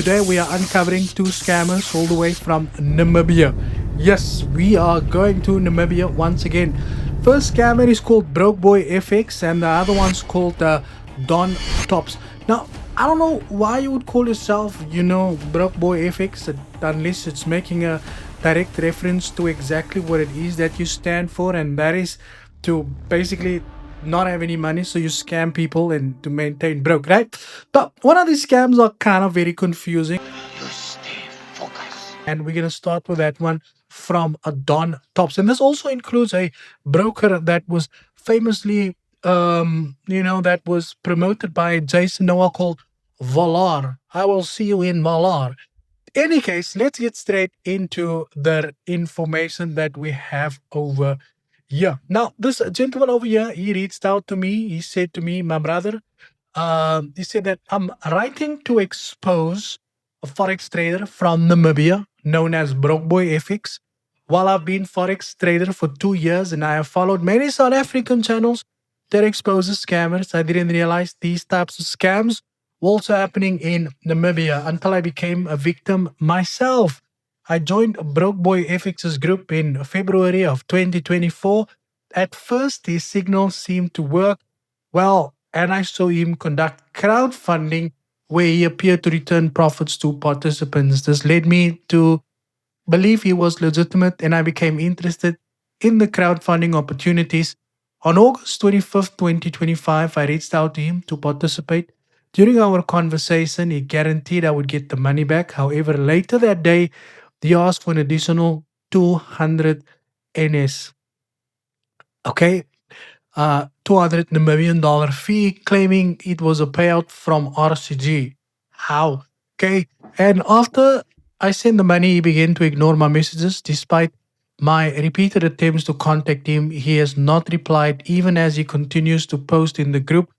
today we are uncovering two scammers all the way from Namibia. Yes, we are going to Namibia once again. First scammer is called Brokeboy FX and the other one's called Don Tops. Now, I don't know why you would call yourself, Brokeboy FX unless it's making a direct reference to exactly what it is that you stand for, and that is to basically not have any money, so you scam people and to maintain broke, right? But one of these scams are kind of very confusing, and we're gonna start with that one from a Don Tops, and this also includes a broker that was famously, that was promoted by Jason Noah called Valar. I will see you in Valar. Any case, let's get straight into the information that we have over here. Now, this gentleman over here, he reached out to me. He said to me, my brother, he said that I'm writing to expose a Forex trader from Namibia known as Brokeboy FX. While I've been Forex trader for 2 years and I have followed many South African channels that exposes scammers, I didn't realize these types of scams were also happening in Namibia until I became a victim myself. I joined Brokeboy FX's group in February of 2024. At first, his signal seemed to work well, and I saw him conduct crowdfunding where he appeared to return profits to participants. This led me to believe he was legitimate, and I became interested in the crowdfunding opportunities. On August 25th, 2025, I reached out to him to participate. During our conversation, he guaranteed I would get the money back. However, later that day, he asked for an additional 200 NS. Okay, 200 Namibian dollar fee, claiming it was a payout from RCG. How? Okay, and after I sent the money, he began to ignore my messages. Despite my repeated attempts to contact him, he has not replied, even as he continues to post in the group,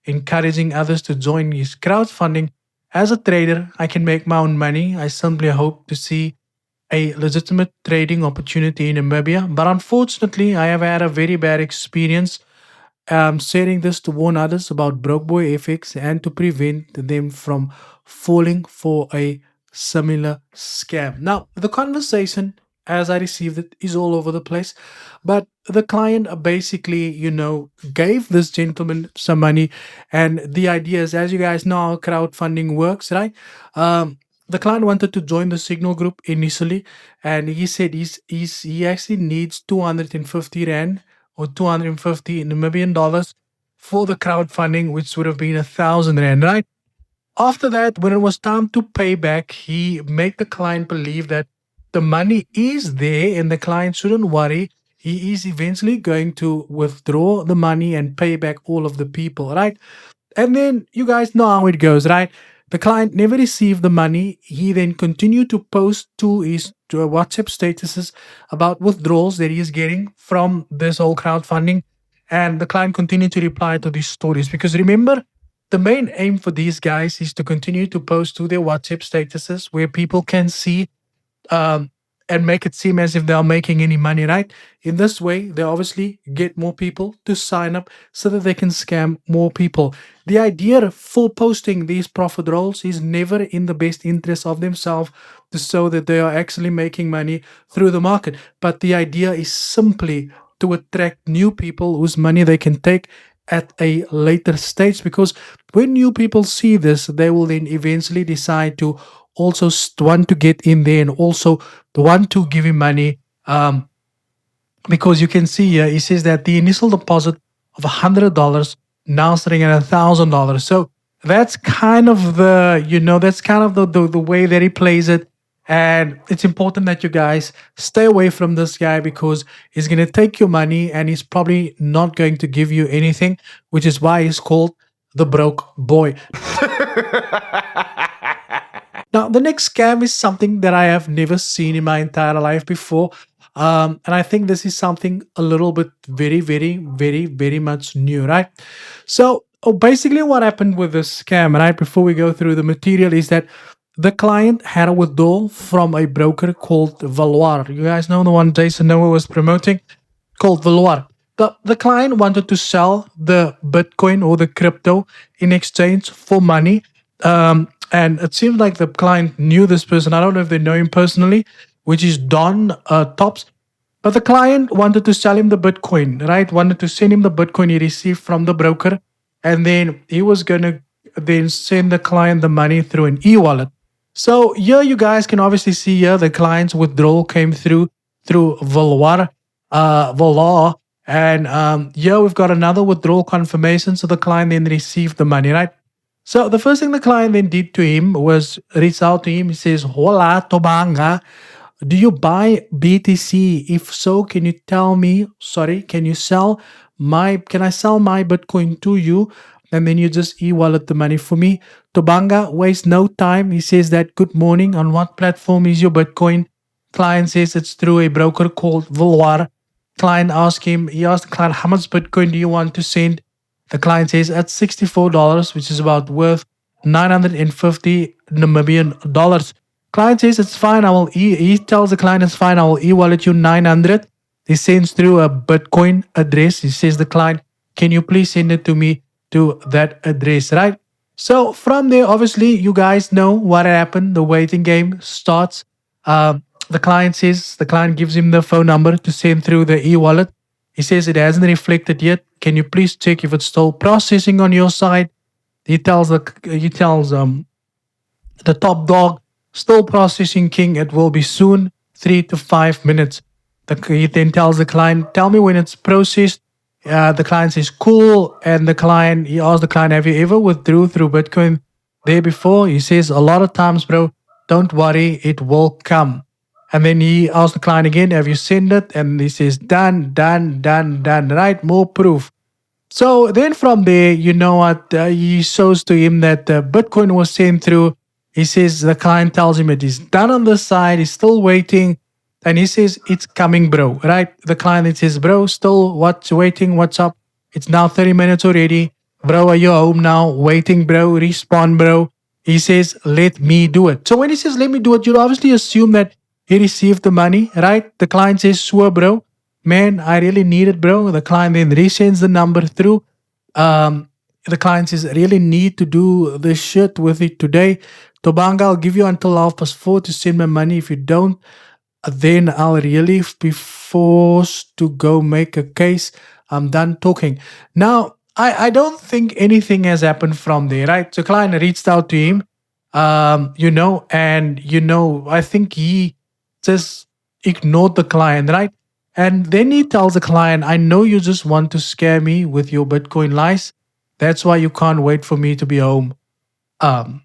encouraging others to join his crowdfunding. As a trader, I can make my own money. I simply hope to see a legitimate trading opportunity in Namibia. But unfortunately, I have had a very bad experience. I'm sharing this to warn others about Brokeboy FX and to prevent them from falling for a similar scam. Now, the conversation as I received it is all over the place, but the client basically, gave this gentleman some money. And the idea is, as you guys know how crowdfunding works, right? The client wanted to join the signal group initially, and he said he actually needs 250 rand or 250 Namibian dollars for the crowdfunding, which would have been 1,000 rand, right? After that, when it was time to pay back, he made the client believe that the money is there and the client shouldn't worry. He is eventually going to withdraw the money and pay back all of the people, right? And then you guys know how it goes, right? The client never received the money. He then continued to post to his WhatsApp statuses about withdrawals that he is getting from this whole crowdfunding. And the client continued to reply to these stories. Because remember, the main aim for these guys is to continue to post to their WhatsApp statuses where people can see um, and make it seem as if they are making any money, right? In this way, they obviously get more people to sign up so that they can scam more people. The idea for posting these profit rolls is never in the best interest of themselves to show that they are actually making money through the market. But the idea is simply to attract new people whose money they can take at a later stage, because when new people see this, they will then eventually decide to also want to get in there and also want to give him money. Because you can see here, he says that the initial deposit of $100 now sitting at $1,000. So that's kind of the way that he plays it. And it's important that you guys stay away from this guy, because he's going to take your money and he's probably not going to give you anything, which is why he's called the broke boy. Now, the next scam is something that I have never seen in my entire life before. And I think this is something a little bit very, very, very, very much new, right? So basically what happened with this scam, right, before we go through the material, is that the client had a withdrawal from a broker called Valoir. You guys know the one Jason Noah was promoting, called Valoir. The client wanted to sell the Bitcoin or the crypto in exchange for money. And it seems like the client knew this person. I don't know if they know him personally, which is Don Tops. But the client wanted to sell him the Bitcoin, right? Wanted to send him the Bitcoin he received from the broker. And then he was going to then send the client the money through an e-wallet. So here you guys can obviously see here the client's withdrawal came through Valar. And here we've got another withdrawal confirmation. So the client then received the money, right? So the first thing the client then did to him was reach out to him. He says, "Hola, Tobanga. Do you buy BTC? If so, can you tell me, sorry, can I sell my Bitcoin to you? And then you just e-wallet the money for me." Tobanga waste no time. He says that, "Good morning. On what platform is your Bitcoin?" Client says it's through a broker called Vulwar. He asked the client, "How much Bitcoin do you want to send?" The client says at $64, which is about worth 950 Namibian dollars. Client says it's fine. He tells the client it's fine. I will e-wallet you 900. He sends through a Bitcoin address. He says the client, "Can you please send it to me to that address?" Right? So from there, obviously, you guys know what happened. The waiting game starts. The client gives him the phone number to send through the e-wallet. He says it hasn't reflected yet. Can you please check if it's still processing on your side? He tells the top dog, "Still processing, king. It will be soon, 3 to 5 minutes." He then tells the client, "Tell me when it's processed." The client says, "Cool." And he asks the client, "Have you ever withdrew through Bitcoin there before?" He says, "A lot of times, bro. Don't worry, it will come." And then he asks the client again, "Have you sent it?" And he says, "Done, done, done, done." Right? More proof. So then from there, you know what? He shows to him that Bitcoin was sent through. He says the client tells him it is done on the side. He's still waiting. And he says, "It's coming, bro." Right? The client then says, "Bro, still what's waiting? What's up? It's now 30 minutes already. Bro, are you home now? Waiting, bro. Respond, bro." He says, "Let me do it." So when he says, "Let me do it," you'd obviously assume that he received the money, right? The client says, "Sure, bro. Man, I really need it, bro." The client then resends the number through. Um, the client says, "I really need to do this shit with it today. Tobanga, I'll give you until 4:30 to send my money. If you don't, then I'll really be forced to go make a case. I'm done talking." Now, I don't think anything has happened from there, right? So client reached out to him, I think he just ignored the client, right? And then he tells the client, "I know you just want to scare me with your Bitcoin lies. That's why you can't wait for me to be home." Um,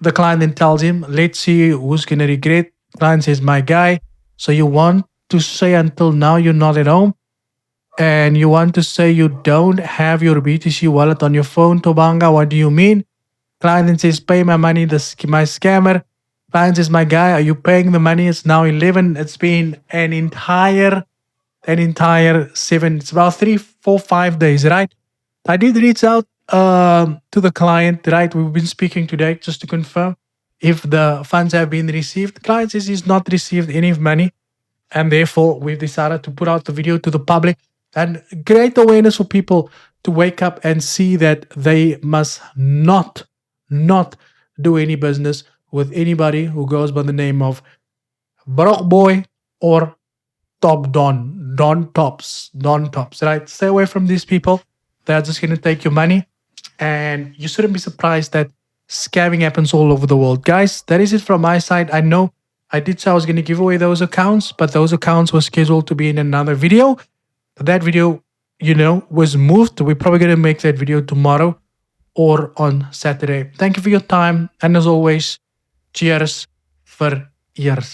the client then tells him, "Let's see who's going to regret." Client says, "My guy, so you want to say until now you're not at home? And you want to say you don't have your BTC wallet on your phone, Tobanga? What do you mean?" Client then says, "Pay my money, my scammer." Client says, "My guy, are you paying the money? It's now 11. It's been an entire 7, it's about 3, 4, 5 days, right? I did reach out to the client, right? We've been speaking today just to confirm if the funds have been received. The client says he's not received any money, and therefore we've decided to put out the video to the public and create awareness for people to wake up and see that they must not do any business with anybody who goes by the name of Brokeboy or Don Tops, right? Stay away from these people. They're just going to take your money, and you shouldn't be surprised that scamming happens all over the world. Guys, that is it from my side. I know I did say I was going to give away those accounts, but those accounts were scheduled to be in another video. That video, was moved. We're probably going to make that video tomorrow or on Saturday. Thank you for your time. And as always, cheers for years.